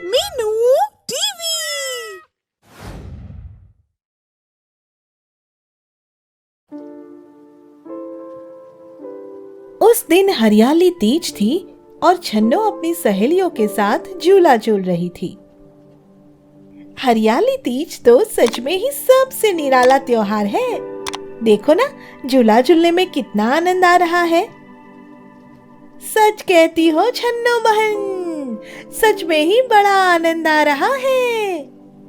Meenu TV. उस दिन हरियाली तीज थी और छन्नो अपनी सहेलियों के साथ झूला झूल रही थी। हरियाली तीज तो सच में ही सबसे निराला त्योहार है। देखो ना, झूला झूलने में कितना आनंद आ रहा है। सच कहती हो छन्नो बहन, सच में ही बड़ा आनंद आ रहा है।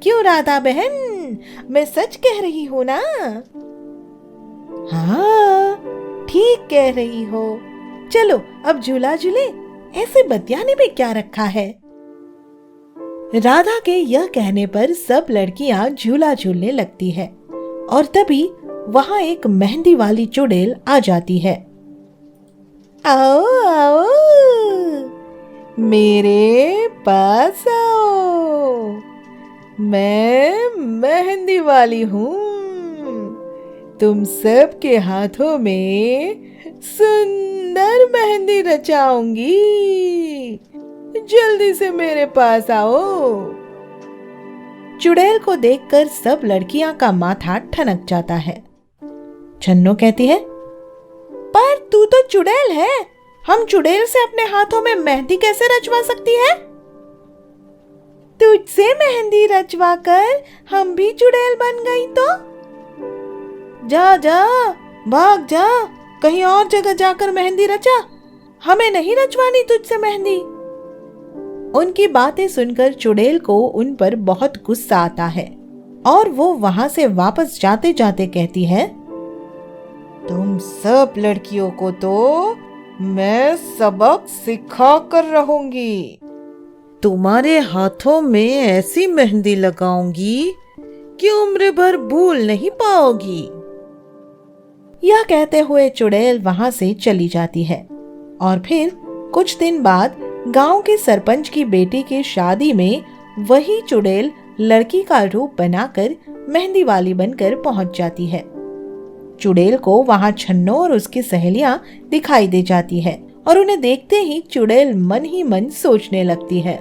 क्यों राधा बहन, मैं सच कह रही हूँ ना? हाँ, ठीक कह रही हो। चलो अब झूला झूले, ऐसे बतियाने में क्या रखा है। राधा के यह कहने पर सब लड़कियां झूला झूलने लगती है और तभी वहां एक मेहंदी वाली चुड़ैल आ जाती है। आओ आओ, मेरे पास आओ, मैं मेहंदी वाली हूँ। तुम सबके हाथों में सुंदर मेहंदी रचाऊंगी। जल्दी से मेरे पास आओ। चुड़ैल को देखकर सब लड़कियां का माथा ठनक जाता है। छन्नो कहती है, पर तू तो चुड़ैल है, हम चुड़ैल से अपने हाथों में मेहंदी कैसे रचवा सकती है? तुझसे मेहंदी रचवा कर हम भी चुड़ैल बन गई तो? जा जा, भाग जा, कहीं और जगह जाकर मेहंदी रचा। हमें नहीं रचवानी तुझसे मेहंदी। उनकी बातें सुनकर चुड़ैल को उन पर बहुत गुस्सा आता है और वो वहां से वापस जाते जाते कहती है, तुम सब लड़कियों को तो मैं सबक सिखा कर रहूंगी। तुम्हारे हाथों में ऐसी मेहंदी लगाऊंगी कि उम्र भर भूल नहीं पाओगी। यह कहते हुए चुड़ैल वहां से चली जाती है और फिर कुछ दिन बाद गांव के सरपंच की बेटी की शादी में वही चुड़ैल लड़की का रूप बनाकर मेहंदी वाली बनकर पहुंच जाती है। चुड़ैल को वहां छन्नो और उसकी सहेलियां दिखाई दे जाती है और उन्हें देखते ही चुड़ैल मन ही मन सोचने लगती है,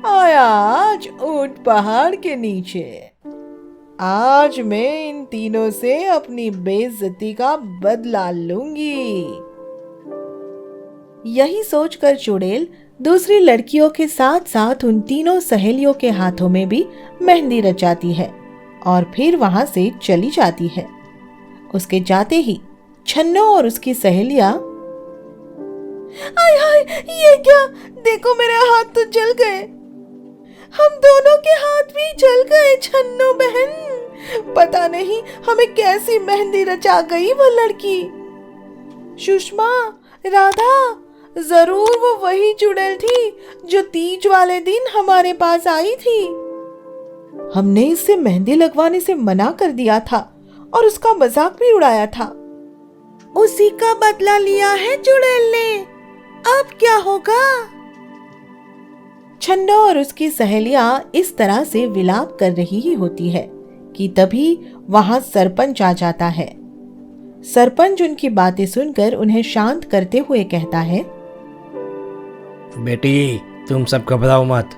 आया आज ऊंट पहाड़ के नीचे। आज मैं इन तीनों से अपनी बेइज्जती का बदला लूंगी। यही सोचकर चुड़ैल दूसरी लड़कियों के साथ साथ उन तीनों सहेलियों के हाथों में भी मेहंदी रचाती है और फिर वहां से चली जाती है। उसके जाते ही छन्नो और उसकी सहेलियां, आय हाय, ये क्या? देखो मेरे हाथ तो जल गए। हम दोनों के हाथ भी जल गए छन्नो बहन। पता नहीं हमें कैसी मेहंदी रचा गई वो लड़की। सुषमा, राधा, जरूर वो वही चुड़ैल थी जो तीज वाले दिन हमारे पास आई थी। हमने इससे मेहंदी लगवाने से मना कर दिया था और उसका मजाक भी उड़ाया था। उसी का बदला लिया है चुड़ैल ने। अब क्या होगा? छन्नो और उसकी सहेलियां इस तरह से विलाप कर रही ही होती है कि तभी वहां सरपंच आ जाता है। सरपंच उनकी बातें सुनकर उन्हें शांत करते हुए कहता है, बेटी, तुम सब घबराओ मत।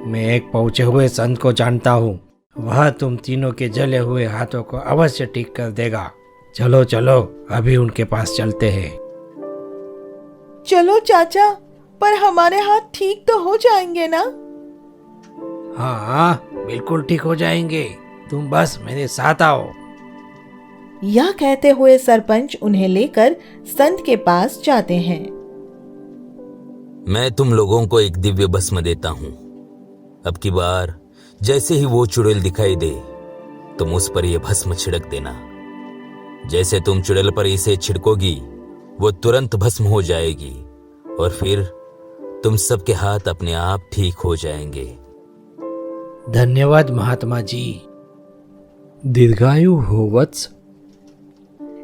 मैं एक पहुंचे हुए संत को जानता हूँ। वह तुम तीनों के जले हुए हाथों को अवश्य ठीक कर देगा। चलो चलो, अभी उनके पास चलते हैं। चलो चाचा, पर हमारे हाथ ठीक तो हो जाएंगे ना? हाँ, बिल्कुल ठीक हो जाएंगे। तुम बस मेरे साथ आओ। यह कहते हुए सरपंच उन्हें लेकर संत के पास जाते हैं। मैं तुम लोगों को एक दिव्य भस्म देता हूँ। अब की बार जैसे ही वो चुड़ैल दिखाई दे, तुम उस पर यह भस्म छिड़क देना। जैसे तुम चुड़ैल पर इसे छिड़कोगी, वो तुरंत भस्म हो जाएगी और फिर तुम सबके हाथ अपने आप ठीक हो जाएंगे। धन्यवाद महात्मा जी। दीर्घायु हो वत्स।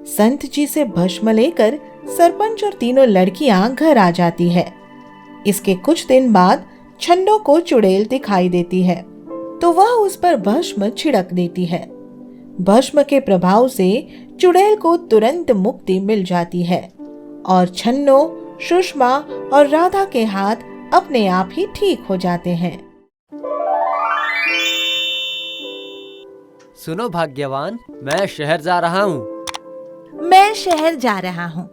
संत जी से भस्म लेकर सरपंच और तीनों लड़कियां घर आ जाती है। इसके कुछ दिन बाद छन्नो को चुड़ैल दिखाई देती है तो वह उस पर भस्म छिड़क देती है। भस्म के प्रभाव से चुड़ैल को तुरंत मुक्ति मिल जाती है और छन्नो सुषमा और राधा के हाथ अपने आप ही ठीक हो जाते हैं। सुनो भाग्यवान, मैं शहर जा रहा हूँ। मैं शहर जा रहा हूँ।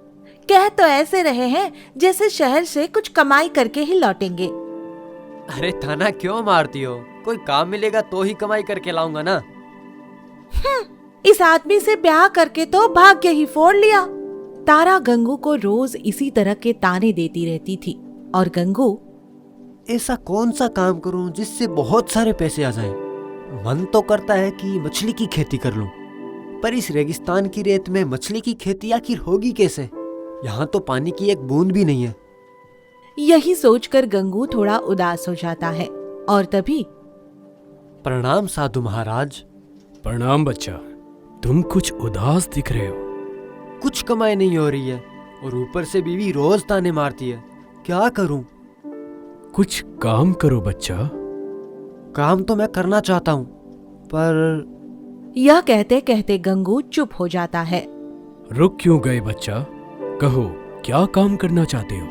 कह तो ऐसे रहे हैं जैसे शहर से कुछ कमाई करके ही लौटेंगे। अरे ताना क्यों मारती हो? कोई काम मिलेगा तो ही कमाई करके लाऊंगा ना। इस आदमी से ब्याह करके तो भाग्य ही फोड़ लिया। तारा गंगू को रोज इसी तरह के ताने देती रहती थी और गंगू ऐसा कौन सा काम करूं जिससे बहुत सारे पैसे आ जाएं? मन तो करता है कि मछली की खेती कर लूं, पर इस रेगिस्तान की रेत में मछली की खेती आखिर होगी कैसे? यहाँ तो पानी की एक बूंद भी नहीं है। यही सोचकर गंगू थोड़ा उदास हो जाता है और तभी प्रणाम साधु महाराज। प्रणाम बच्चा, तुम कुछ उदास दिख रहे हो। कुछ कमाई नहीं हो रही है और ऊपर से बीवी रोज ताने मारती है। क्या करूं? कुछ काम करो बच्चा। काम तो मैं करना चाहता हूं, पर यह कहते कहते गंगू चुप हो जाता है। रुक क्यों गए बच्चा? कहो, क्या काम करना चाहते हो?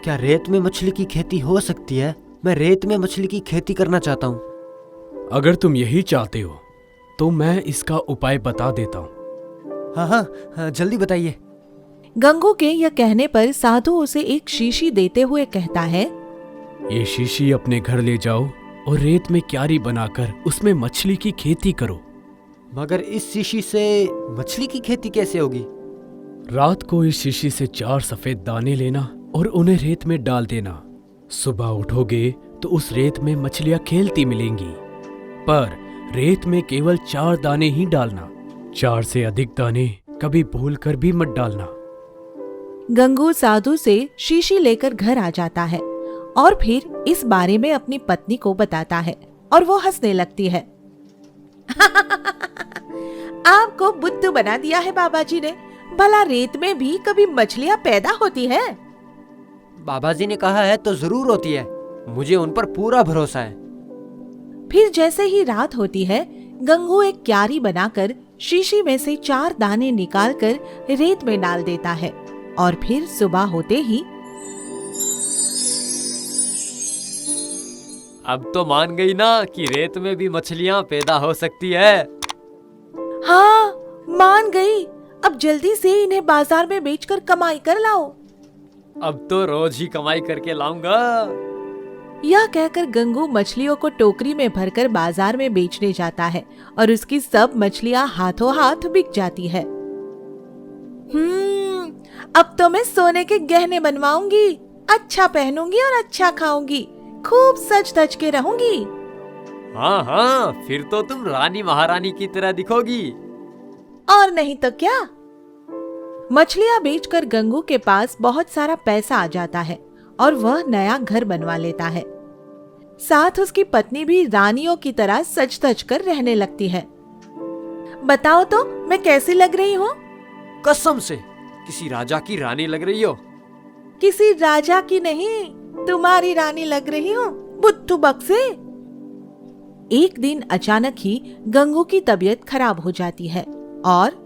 क्या रेत में मछली की खेती हो सकती है? मैं रेत में मछली की खेती करना चाहता हूँ। अगर तुम यही चाहते हो तो मैं इसका उपाय बता देता हूँ। हाँ, जल्दी बताइए। गंगू के यह कहने पर साधु उसे एक शीशी देते हुए कहता है, ये शीशी अपने घर ले जाओ और रेत में क्यारी बनाकर उसमें मछली की खेती करो। मगर इस शीशी से मछली की खेती कैसे होगी? रात को इस शीशी से 4 सफेद दाने लेना और उन्हें रेत में डाल देना। सुबह उठोगे तो उस रेत में मछलियां खेलती मिलेंगी, पर रेत में केवल 4 दाने ही डालना। 4 से अधिक दाने कभी भूलकर भी मत डालना। गंगू साधु से शीशी लेकर घर आ जाता है और फिर इस बारे में अपनी पत्नी को बताता है और वो हंसने लगती है। आपको बुद्धू बना दिया है बाबा जी ने। भला रेत में भी कभी मछलियां पैदा होती है? बाबा जी ने कहा है तो जरूर होती है। मुझे उन पर पूरा भरोसा है। फिर जैसे ही रात होती है, गंगू एक क्यारी बनाकर शीशी में से 4 दाने निकालकर रेत में डाल देता है और फिर सुबह होते ही अब तो मान गई ना कि रेत में भी मछलियां पैदा हो सकती है। हाँ, मान गई। अब जल्दी से इन्हें बाजार में बेचकर कमाई कर लाओ। अब तो रोज ही कमाई करके लाऊंगा। यह कहकर गंगू मछलियों को टोकरी में भरकर बाजार में बेचने जाता है और उसकी सब मछलियां हाथों हाथ बिक जाती है। अब तो मैं सोने के गहने बनवाऊंगी, अच्छा पहनूंगी और अच्छा खाऊंगी, खूब सज धज के रहूंगी। हाँ, फिर तो तुम रानी महारानी की तरह दिखोगी। और नहीं तो क्या। मछलियां बेचकर गंगू के पास बहुत सारा पैसा आ जाता है और वह नया घर बनवा लेता है। साथ उसकी पत्नी भी रानियों की तरह सज धज कर रहने लगती है। बताओ तो मैं कैसी लग रही हूँ? कसम से किसी राजा की रानी लग रही हो। किसी राजा की नहीं, तुम्हारी रानी लग रही हूँ, बुद्धू बक्से। एक दिन अचानक ही गंगू की तबीयत खराब हो जाती है और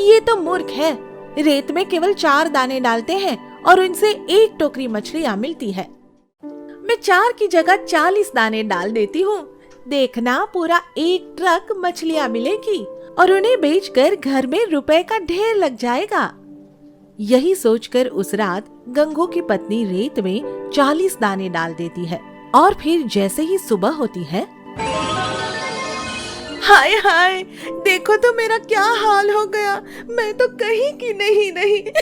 ये तो मूर्ख है। रेत में केवल 4 दाने डालते हैं और उनसे 1 टोकरी मछलियां मिलती है। मैं 4 की जगह 40 दाने डाल देती हूँ। देखना, पूरा 1 ट्रक मछलियां मिलेगी और उन्हें बेचकर घर में रुपए का ढेर लग जाएगा। यही सोचकर उस रात गंगू की पत्नी रेत में 40 दाने डाल देती है और फिर जैसे ही सुबह होती है, हाय हाय, देखो तो मेरा क्या हाल हो गया। मैं तो कहीं की नहीं।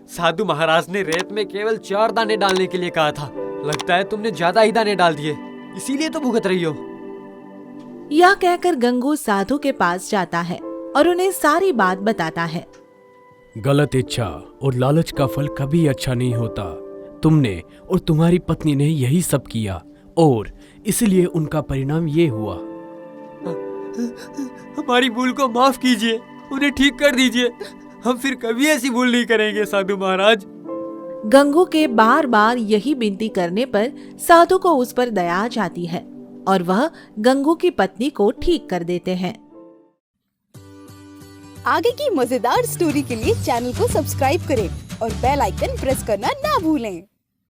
साधु महाराज ने रेत में केवल 4 दाने डालने के लिए कहा था। लगता है तुमने ज्यादा ही दाने डाल दिए, इसीलिए तो भुगत रही हो। यह कहकर गंगू साधु के पास जाता है और उन्हें सारी बात बताता है। गलत इच्छा और लालच का फल कभी अच्छा नहीं होता। तुमने और तुम्हारी पत्नी ने यही सब किया और इसलिए उनका परिणाम ये हुआ। हमारी भूल को माफ कीजिए, उन्हें ठीक कर दीजिए। हम फिर कभी ऐसी भूल नहीं करेंगे साधु महाराज। गंगू के बार बार यही विनती करने पर साधु को उस पर दया आ जाती है और वह गंगू की पत्नी को ठीक कर देते हैं। आगे की मजेदार स्टोरी के लिए चैनल को सब्सक्राइब करें और बेल आइकन प्रेस करना ना भूलें।